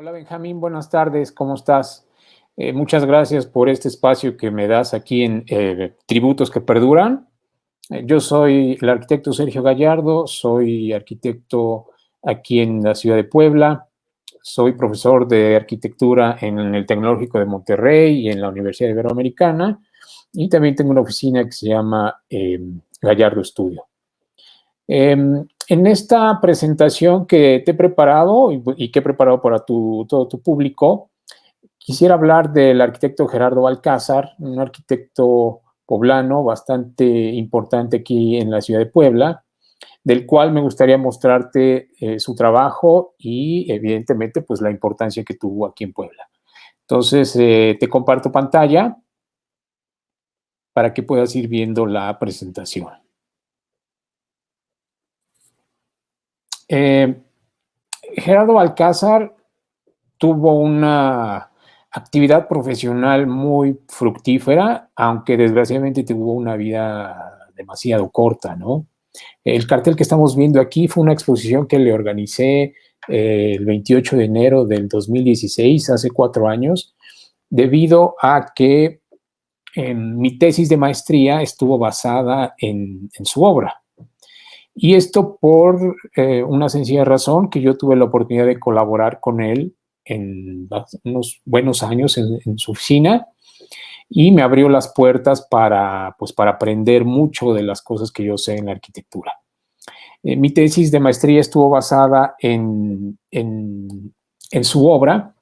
Hola Benjamín, buenas tardes, ¿cómo estás? Muchas gracias por este espacio que me das aquí en Tributos que Perduran. Yo soy el arquitecto Sergio Gallardo, soy arquitecto aquí en la ciudad de Puebla, soy profesor de arquitectura en el Tecnológico de Monterrey y en la Universidad Iberoamericana, y también tengo una oficina que se llama Gallardo Studio. En esta presentación que te he preparado y que he preparado para todo tu público, quisiera hablar del arquitecto Gerardo Balcázar, un arquitecto poblano bastante importante aquí en la ciudad de Puebla, del cual me gustaría mostrarte su trabajo y evidentemente pues la importancia que tuvo aquí en Puebla. Entonces te comparto pantalla para que puedas ir viendo la presentación. Gerardo Balcázar tuvo una actividad profesional muy fructífera, aunque desgraciadamente tuvo una vida demasiado corta, ¿no? El cartel que estamos viendo aquí fue una exposición que le organicé el 28 de enero del 2016, hace 4 años, debido a que mi tesis de maestría estuvo basada en su obra. Y esto por una sencilla razón, que yo tuve la oportunidad de colaborar con él en unos buenos años en su oficina y me abrió las puertas para aprender mucho de las cosas que yo sé en la arquitectura. Mi tesis de maestría estuvo basada en su obra,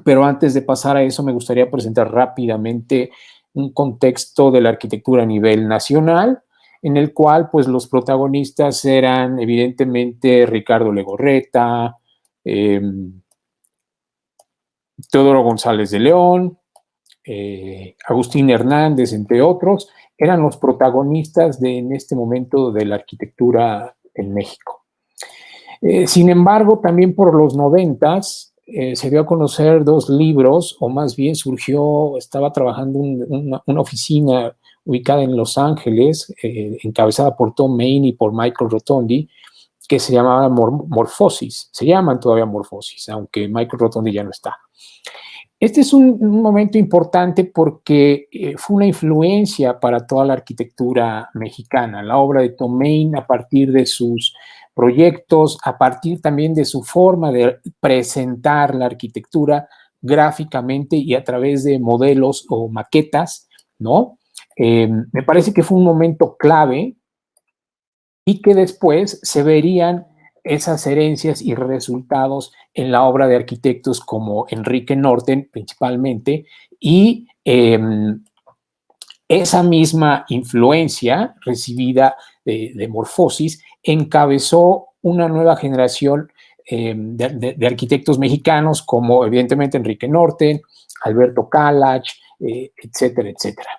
pero antes de pasar a eso me gustaría presentar rápidamente un contexto de la arquitectura a nivel nacional, en el cual pues los protagonistas eran evidentemente Ricardo Legorreta, Teodoro González de León, Agustín Hernández, entre otros, eran los protagonistas en este momento de la arquitectura en México. Sin embargo, también por los 90s se dio a conocer 2 libros, o más bien estaba trabajando una oficina ubicada en Los Ángeles, encabezada por Tom Main y por Michael Rotondi, que se llamaba Morfosis. Se llaman todavía Morfosis, aunque Michael Rotondi ya no está. Este es un momento importante porque fue una influencia para toda la arquitectura mexicana. La obra de Tom Main, a partir de sus proyectos, a partir también de su forma de presentar la arquitectura gráficamente y a través de modelos o maquetas, ¿no? Me parece que fue un momento clave y que después se verían esas herencias y resultados en la obra de arquitectos como Enrique Norten, principalmente, y esa misma influencia recibida de Morfosis encabezó una nueva generación de arquitectos mexicanos como evidentemente Enrique Norten, Alberto Kalach, etcétera, etcétera.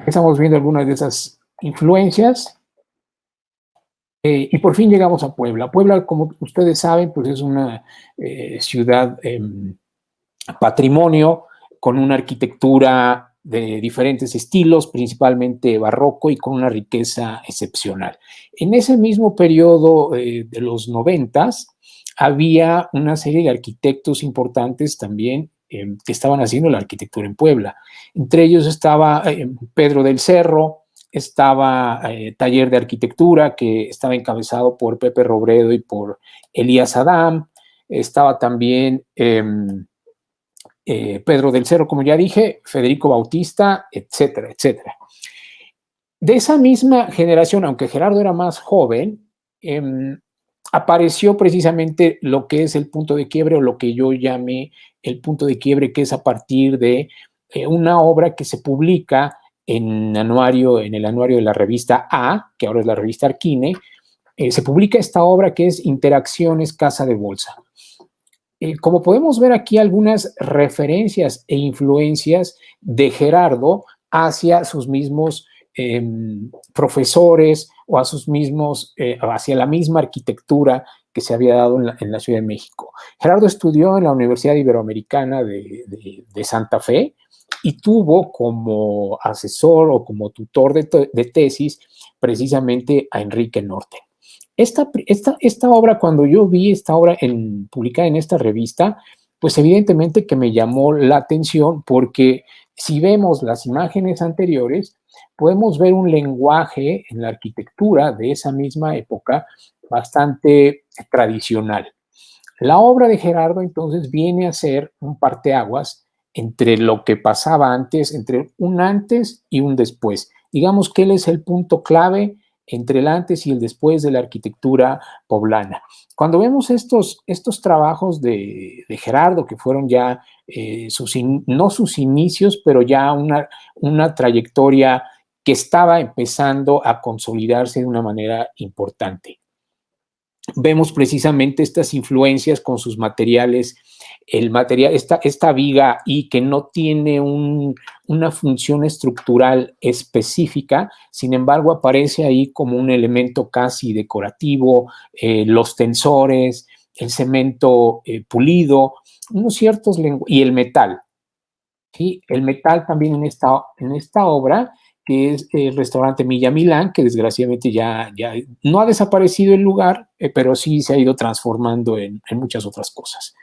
Estamos viendo algunas de esas influencias. Y por fin llegamos a Puebla. Puebla, como ustedes saben, pues es una ciudad patrimonio con una arquitectura de diferentes estilos, principalmente barroco y con una riqueza excepcional. En ese mismo periodo de los 90s había una serie de arquitectos importantes también que estaban haciendo la arquitectura en Puebla. Entre ellos estaba Pedro del Cerro, estaba Taller de Arquitectura, que estaba encabezado por Pepe Robredo y por Elías Adam, estaba también Pedro del Cerro, como ya dije, Federico Bautista, etcétera, etcétera. De esa misma generación, aunque Gerardo era más joven, apareció precisamente lo que es el punto de quiebre, o lo que yo llamé el punto de quiebre, que es a partir de una obra que se publica en el anuario de la revista A, que ahora es la revista Arquine. Se publica esta obra que es Interacciones Casa de Bolsa. Como podemos ver aquí, algunas referencias e influencias de Gerardo hacia sus mismos profesores o hacia la misma arquitectura que se había dado en la Ciudad de México. Gerardo estudió en la Universidad Iberoamericana de Santa Fe y tuvo como asesor o como tutor de tesis precisamente a Enrique Norten. Esta obra, cuando yo vi esta obra publicada en esta revista, pues evidentemente que me llamó la atención porque si vemos las imágenes anteriores, podemos ver un lenguaje en la arquitectura de esa misma época bastante tradicional. La obra de Gerardo entonces viene a ser un parteaguas entre lo que pasaba antes, entre un antes y un después. Digamos que él es el punto clave entre el antes y el después de la arquitectura poblana. Cuando vemos estos trabajos de Gerardo, que fueron ya no sus inicios, pero ya una trayectoria que estaba empezando a consolidarse de una manera importante. Vemos precisamente estas influencias con sus materiales, esta viga y que no tiene una función estructural específica, sin embargo aparece ahí como un elemento casi decorativo, los tensores, el cemento pulido, unos ciertos y el metal. ¿Sí? El metal también en esta obra, que es el restaurante Milla Milán, que desgraciadamente ya no ha desaparecido el lugar, pero sí se ha ido transformando en muchas otras cosas.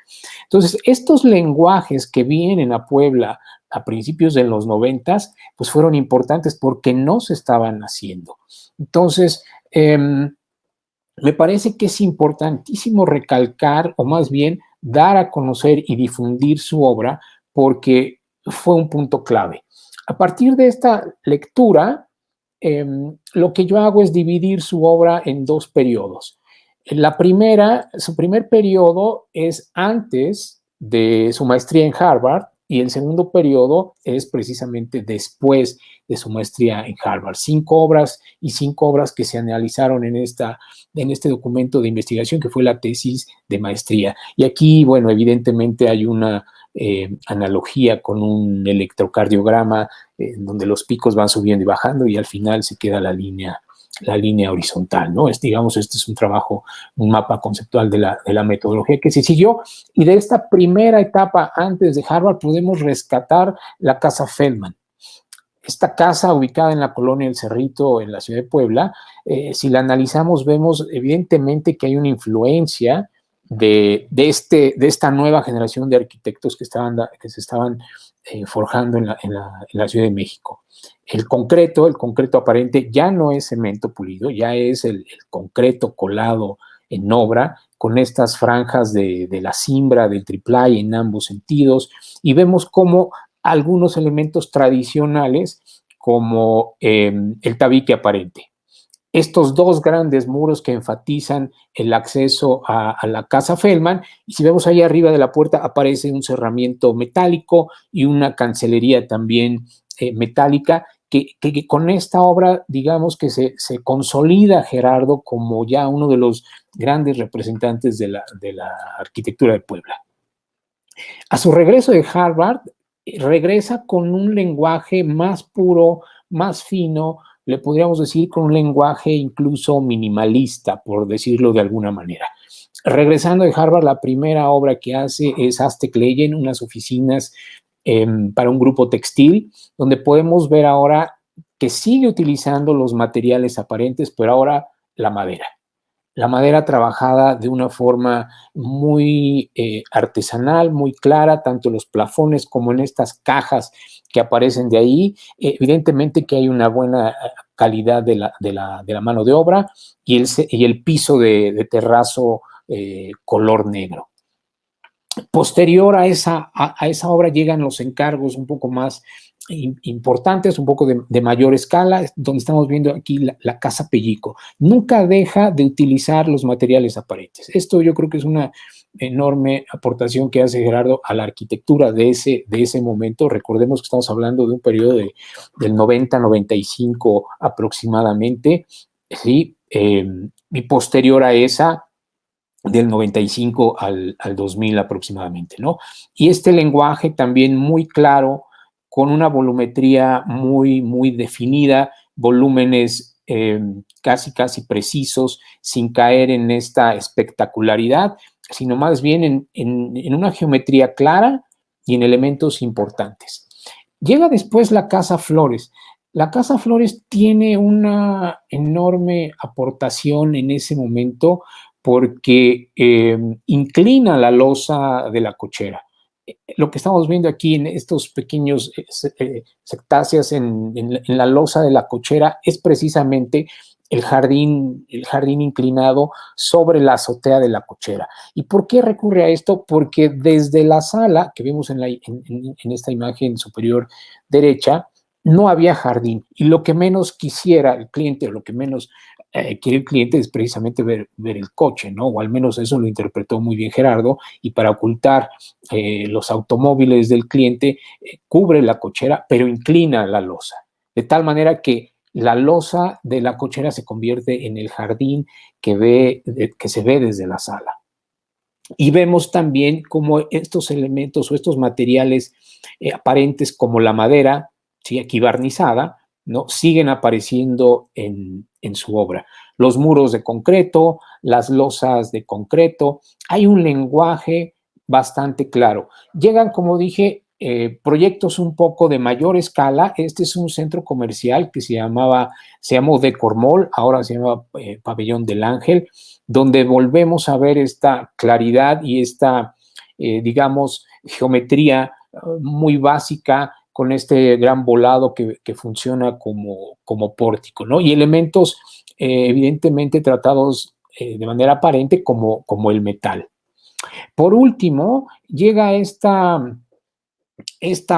Entonces, estos lenguajes que vienen a Puebla a principios de los 90, pues fueron importantes porque no se estaban haciendo. Entonces, me parece que es importantísimo recalcar, o más bien dar a conocer y difundir su obra, porque fue un punto clave. A partir de esta lectura, lo que yo hago es dividir su obra en dos periodos. Su primer periodo es antes de su maestría en Harvard y el segundo periodo es precisamente después de su maestría en Harvard. 5 obras que se analizaron en este documento de investigación que fue la tesis de maestría. Y aquí, bueno, evidentemente hay una analogía con un electrocardiograma donde los picos van subiendo y bajando y al final se queda la línea horizontal, ¿no? Digamos, este es un trabajo, un mapa conceptual de la metodología que se siguió, y de esta primera etapa antes de Harvard podemos rescatar la Casa Feldman. Esta casa ubicada en la colonia El Cerrito, en la ciudad de Puebla, si la analizamos vemos evidentemente que hay una influencia de esta nueva generación de arquitectos que se estaban forjando en la Ciudad de México. El concreto aparente ya no es cemento pulido, ya es el concreto colado en obra, con estas franjas de la cimbra, del triplay en ambos sentidos, y vemos cómo algunos elementos tradicionales, como el tabique aparente. Estos dos grandes muros que enfatizan el acceso a la Casa Feldman, y si vemos ahí arriba de la puerta aparece un cerramiento metálico y una cancelería también metálica, que con esta obra, digamos que se consolida Gerardo como ya uno de los grandes representantes de la arquitectura de Puebla. A su regreso de Harvard, regresa con un lenguaje más puro, más fino, le podríamos decir con un lenguaje incluso minimalista, por decirlo de alguna manera. Regresando de Harvard, la primera obra que hace es Aztec Legend, unas oficinas para un grupo textil, donde podemos ver ahora que sigue utilizando los materiales aparentes, pero ahora la madera. La madera trabajada de una forma muy artesanal, muy clara, tanto en los plafones como en estas cajas que aparecen de ahí. Evidentemente que hay una buena calidad de la mano de obra y el piso de terrazo color negro. Posterior a esa obra llegan los encargos un poco más importantes, un poco de mayor escala, donde estamos viendo aquí la Casa Pellico. Nunca deja de utilizar los materiales aparentes. Esto yo creo que es una enorme aportación que hace Gerardo a la arquitectura de ese momento. Recordemos que estamos hablando de un periodo del 90-95 aproximadamente, ¿sí? Y posterior a esa, del 95 al 2000 aproximadamente, ¿no? Y este lenguaje también muy claro, con una volumetría muy, muy definida, volúmenes casi precisos, sin caer en esta espectacularidad, sino más bien en una geometría clara y en elementos importantes. Llega después la Casa Flores. La Casa Flores tiene una enorme aportación en ese momento porque inclina la losa de la cochera. Lo que estamos viendo aquí en estos pequeños sectáceas en la losa de la cochera es precisamente el jardín inclinado sobre la azotea de la cochera. ¿Y por qué recurre a esto? Porque desde la sala que vemos en esta imagen superior derecha, no había jardín y lo que menos quisiera el cliente o lo que menos quiere el cliente es precisamente ver el coche, ¿no? O al menos eso lo interpretó muy bien Gerardo, y para ocultar los automóviles del cliente cubre la cochera pero inclina la losa, de tal manera que la losa de la cochera se convierte en el jardín que se ve desde la sala. Y vemos también cómo estos elementos o estos materiales aparentes como la madera, ¿sí? Aquí barnizada, ¿no? Siguen apareciendo en su obra. Los muros de concreto, las losas de concreto, hay un lenguaje bastante claro. Llegan, como dije, proyectos un poco de mayor escala. Este es un centro comercial que se llamó Decormol, ahora se llama Pabellón del Ángel, donde volvemos a ver esta claridad y esta, digamos, geometría muy básica con este gran volado que funciona como pórtico, ¿no? Y elementos evidentemente tratados de manera aparente como el metal. Por último, llega esta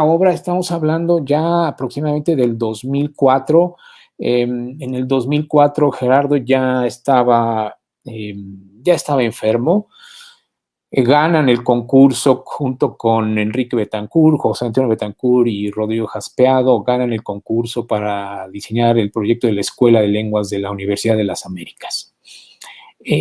obra, estamos hablando ya aproximadamente del 2004. En el 2004 Gerardo ya estaba enfermo. Ganan el concurso junto con Enrique Betancourt, José Antonio Betancourt y Rodrigo Jaspeado, ganan el concurso para diseñar el proyecto de la Escuela de Lenguas de la Universidad de las Américas.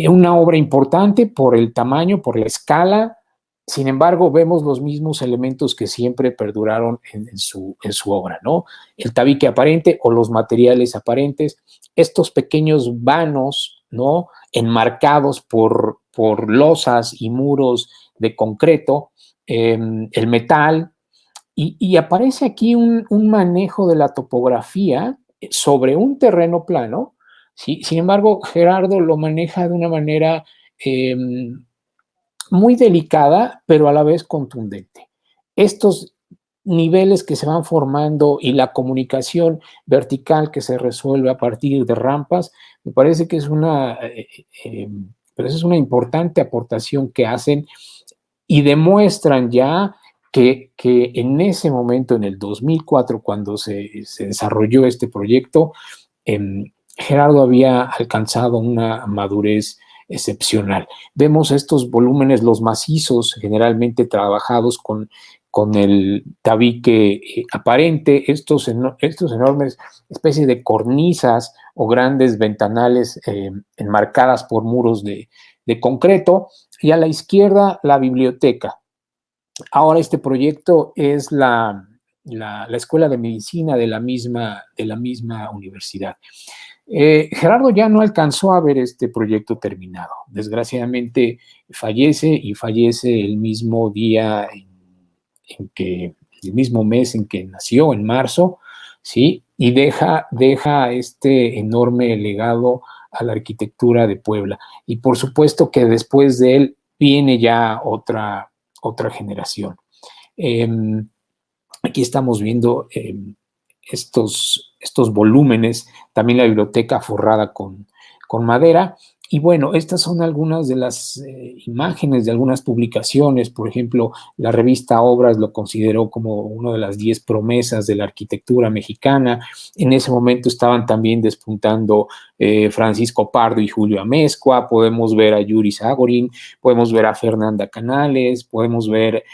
Una obra importante por el tamaño, por la escala. Sin embargo, vemos los mismos elementos que siempre perduraron en su obra, ¿no? El tabique aparente o los materiales aparentes, estos pequeños vanos, ¿no? Enmarcados por losas y muros de concreto, el metal, y aparece aquí un manejo de la topografía sobre un terreno plano, ¿sí? Sin embargo, Gerardo lo maneja de una manera muy delicada, pero a la vez contundente. Estos niveles que se van formando y la comunicación vertical que se resuelve a partir de rampas, me parece que pero es una importante aportación que hacen y demuestran ya que en ese momento, en el 2004, cuando se desarrolló este proyecto, Gerardo había alcanzado una madurez excepcional. Vemos estos volúmenes, los macizos, generalmente trabajados con el tabique aparente, estos enormes especies de cornisas o grandes ventanales enmarcadas por muros de concreto, y a la izquierda la biblioteca. Ahora este proyecto es la Escuela de Medicina de la misma universidad. Gerardo ya no alcanzó a ver este proyecto terminado. Desgraciadamente fallece el mismo día el mismo mes en que nació, en marzo, ¿sí? Y deja este enorme legado a la arquitectura de Puebla. Y por supuesto que después de él viene ya otra generación. Aquí estamos viendo estos volúmenes, también la biblioteca forrada con madera. Y bueno, estas son algunas de las imágenes de algunas publicaciones. Por ejemplo, la revista Obras lo consideró como una de las 10 promesas de la arquitectura mexicana. En ese momento estaban también despuntando Francisco Pardo y Julio Amezcua. Podemos ver a Yuri Sagorin, podemos ver a Fernanda Canales, podemos ver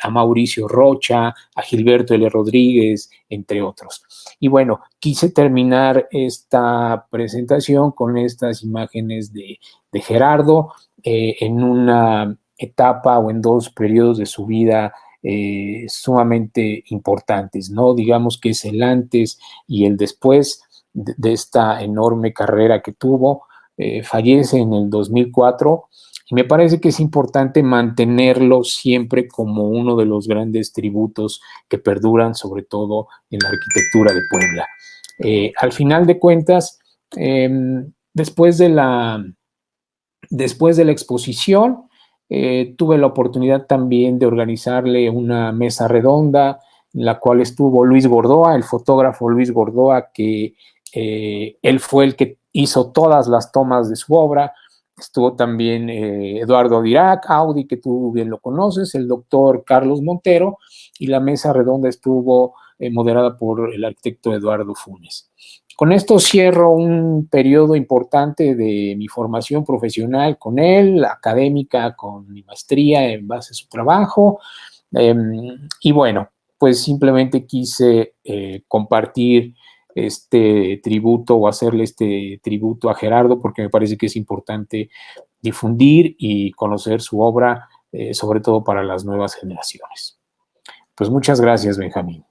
a Mauricio Rocha, a Gilberto L. Rodríguez, entre otros. Y bueno, quise terminar esta presentación con estas imágenes de Gerardo en una etapa o en dos periodos de su vida sumamente importantes, ¿no? Digamos que es el antes y el después de esta enorme carrera que tuvo. Fallece en el 2004 y me parece que es importante mantenerlo siempre como uno de los grandes tributos que perduran, sobre todo en la arquitectura de Puebla. Al final de cuentas, después de la exposición, tuve la oportunidad también de organizarle una mesa redonda en la cual estuvo Luis Gordoa, el fotógrafo Luis Gordoa, que él fue el que hizo todas las tomas de su obra. Estuvo también Eduardo Dirac, Audi, que tú bien lo conoces, el doctor Carlos Montero, y la mesa redonda estuvo moderada por el arquitecto Eduardo Funes. Con esto cierro un periodo importante de mi formación profesional con él, académica, con mi maestría en base a su trabajo. Y bueno, pues simplemente quise compartir este tributo o hacerle este tributo a Gerardo porque me parece que es importante difundir y conocer su obra, sobre todo para las nuevas generaciones. Pues muchas gracias, Benjamín.